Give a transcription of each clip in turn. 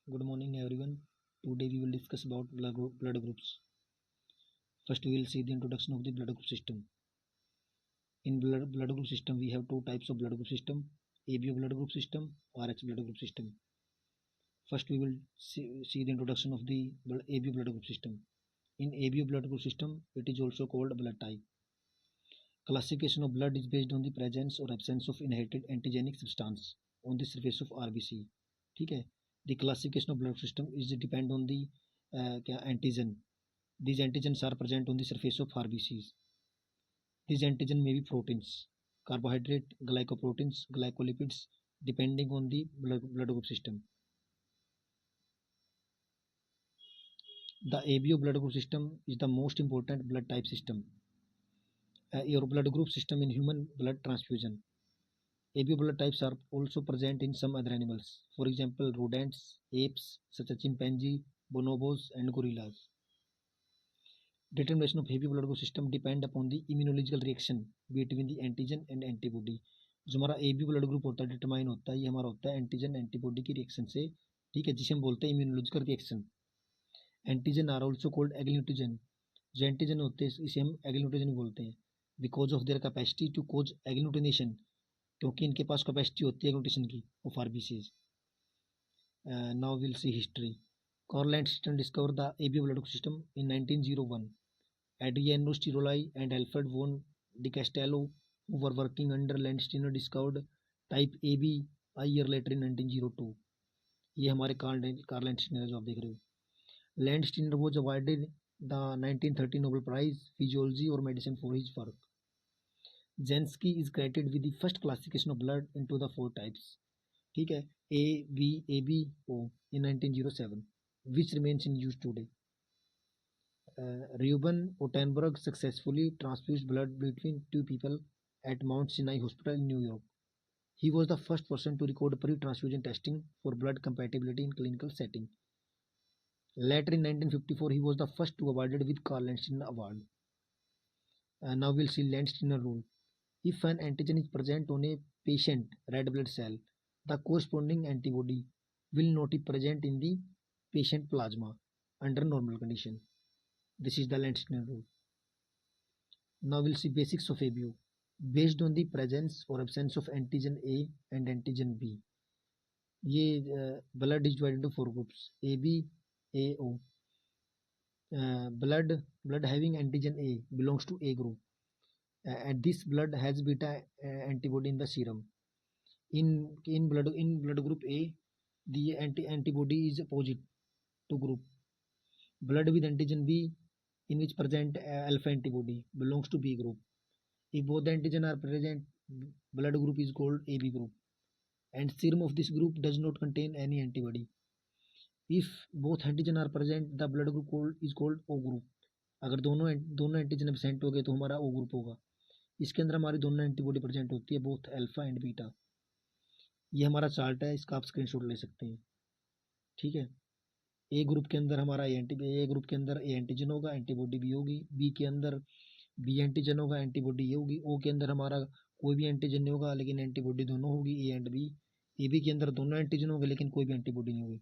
Good morning, everyone. Today we will discuss about blood groups. First, we will see the introduction of the blood group system. In blood group system, we have two types of blood group system: ABO blood group system, RH blood group system. First, we will see the introduction of the ABO blood group system. In ABO blood group system, it is also called blood type. Classification of blood is based on the presence or absence of inherited antigenic substance on the surface of RBC. ठीक है. The classification of blood system is depend on the antigen. These antigens are present on the surface of RBCs. These antigen may be proteins, carbohydrate, glycoproteins, glycolipids, depending on the blood group system. The ABO blood group system is the most important blood type system. Your blood group system in human blood transfusion. ABO blood types are also present in some other animals. For example, rodents, apes such as chimpanzee, bonobos, and gorillas. Determination of ABO blood group system depend upon the immunological reaction between the antigen and antibody. जो हमारा ABO blood group होता है determine होता है, ये हमारा होता है एंटीजन एंटीबॉडी की रिएक्शन से. ठीक है, जिसे हम बोलते हैं immunological reaction. Antigen are also called agglutinogen. जो एंटीजन होते हैं इसे हम एग्लूटिजन बोलते हैं because of their capacity to cause agglutination, क्योंकि इनके पास कैपेसिटी होती है एग्लूटिनेशन की of RBCs. Now will see history. Karl Landsteiner discover the ABO blood system in 1901. Adriano Stiroli and Alfred von de Castello, who were working under Landsteiner, discovered type AB a year later in 1902. ये हमारे Karl Landsteiner जो आप देख रहे हो. Landsteiner was awarded the 1930 Nobel Prize Physiology or Medicine for his work. Jansky is credited with the first classification of blood into the four types. ठीक है, A, B, AB, O in 1907, which remains in use today. Reuben Ottenberg successfully transfused blood between two people at Mount Sinai Hospital in New York. He was the first person to record pre-transfusion testing for blood compatibility in clinical setting. Later in 1954, he was the first to awarded with Karl Landsteiner Award. Now we'll see Landsteiner rule. If an antigen is present on a patient red blood cell, the corresponding antibody will not be present in the patient plasma under normal condition. This is the Landsteiner rule. Now we'll see basics of ABO. Based on the presence or absence of antigen A and antigen B. ये blood is divided into four groups: AB, AO. Blood having antigen A belongs to A group, and this blood has beta antibody in the serum. In blood group A, the antibody is opposite to group. Blood with antigen B, in which present alpha antibody, belongs to B group. If both antigen are present, blood group is called AB group, and serum of this group does not contain any antibody. If both antigen are present, the blood group is called O group. अगर दोनों antigen absent हो गए तो हमारा O group होगा. इसके अंदर हमारी दोनों एंटीबॉडी प्रेजेंट होती है, बोथ अल्फा एंड बीटा. ये हमारा चार्ट है, इसका आप स्क्रीनशॉट ले सकते हैं. ठीक है, ए ग्रुप के अंदर हमारा ए ग्रुप के अंदर ए एंटीजन होगा, एंटीबॉडी भी होगी. बी के अंदर बी एंटीजन होगा, एंटीबॉडी ये होगी. ओ के अंदर हमारा कोई भी एंटीजन नहीं होगा लेकिन एंटीबॉडी दोनों होगी, A and B. A B के अंदर दोनों एंटीजन होंगे लेकिन कोई भी एंटीबॉडी नहीं होगी.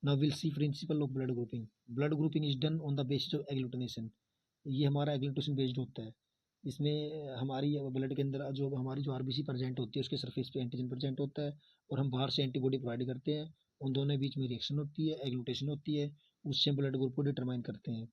Now we'll see principle of blood grouping. Blood grouping is done on the basis of agglutination. ये हमारा एग्लूटेशन बेस्ड होता है. इसमें हमारी ब्लड के अंदर जो हमारी जो आरबीसी प्रेजेंट होती है उसके सरफेस पे एंटीजन प्रेजेंट होता है और हम बाहर से एंटीबॉडी प्रोवाइड करते हैं. उन दोनों के बीच में रिएक्शन होती है, एग्लूटेशन होती है, उससे ब्लड ग्रुप को डिटरमाइन करते हैं.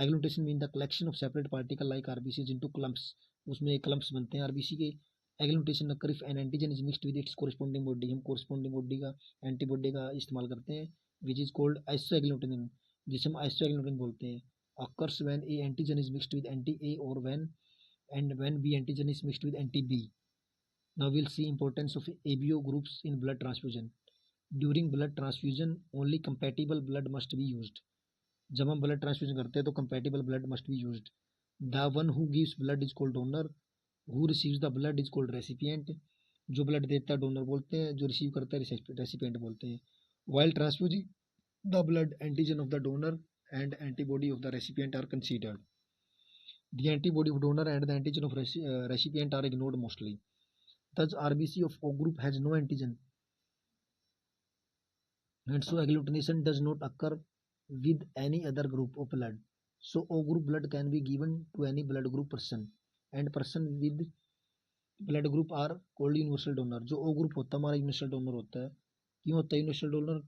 Agglutination mean the collection of separate particle like RBC into clumps. उसमें क्लम्प्स बनते हैं आरबीसी के. Agglutination occur if an antigen is mixed with its corresponding body. हम कोरिस्पोंडिंग बॉडी का एंटीबॉडी का इस्तेमाल करते हैं, which is called isoagglutinin, जिसे हम isoagglutinin बोलते हैं. occurs when A antigen is mixed with anti-A or when B antigen is mixed with anti-B. Now we'll see importance of ABO groups in blood transfusion. During blood transfusion, only compatible blood must be used. जब हम blood transfusion करते हैं तो compatible blood must be used. The one who gives blood is called donor. Who receives the blood is called recipient. जो blood देता है donor बोलते हैं, जो रिसीव करता है रेसिपिएंट बोलते हैं. While transfusing the blood, antigen of the donor and antibody of the recipient are considered. The antibody of donor and the antigen of recipient are ignored mostly. Thus, RBC of O group has no antigen. and so agglutination does not occur with any other group of blood. So O group blood can be given to any blood group person, and person with blood group are called universal donor. जो O group होता है हमारा universal donor होता है. क्यों होता है universal donor?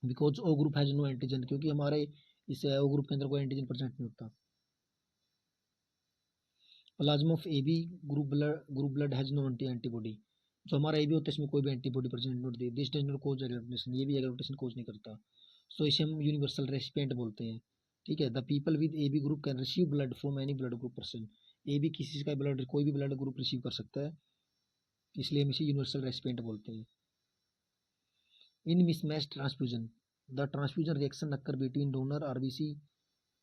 Because O group has no antigen, क्योंकि हमारे इस O group के अंदर कोई एंटीजन प्रेजेंट नहीं होता. Plasma of AB group blood has no antibody. जो हमारा AB होता है इसमें कोई भी एंटीबॉडी प्रेजेंट नहीं होती. This does not cause agglutination, ये भी एग्लूटिनेशन कोज नहीं करता. सो इसे हम यूनिवर्सल रेसिपिएंट बोलते हैं. ठीक है. The people with AB group can receive blood from any blood group person. AB किसी का ब्लड, कोई भी ब्लड ग्रुप रिसीव कर सकता है, इसलिए हम इसे यूनिवर्सल रेसिपिएंट बोलते हैं. In mismatch transfusion, the transfusion reaction occur between donor RBC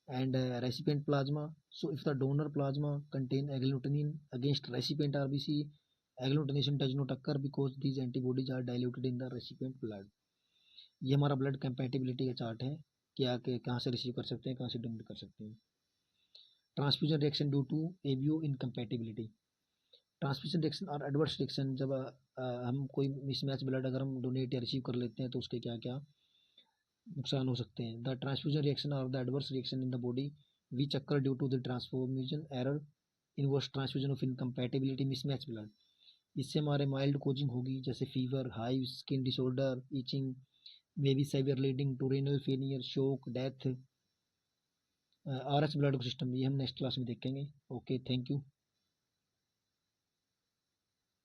and recipient plasma. So if the donor plasma contain agglutinin against recipient RBC, agglutination does not occur because these antibodies are diluted in the recipient blood. ये हमारा blood compatibility का chart है, क्या के कहाँ से receive कर सकते हैं, कहाँ से डोनेट कर सकते हैं. Transfusion reaction due to ABO incompatibility. Transfusion reaction और एडवर्स रिएक्शन, जब हम कोई मिसमैच ब्लड अगर हम डोनेट या रिसीव कर लेते हैं तो उसके क्या क्या नुकसान हो सकते हैं. द ट्रांसफ्यूजन रिएक्शन और the adverse reaction in the body which occur due to the transformation error inverse transfusion of incompatibility mismatch blood. इससे हमारे माइल्ड कोजिंग होगी, जैसे fever, high skin disorder, itching, may be severe leading to renal failure, shock, death. RH blood system ये हम next class में देखेंगे. Okay, thank you.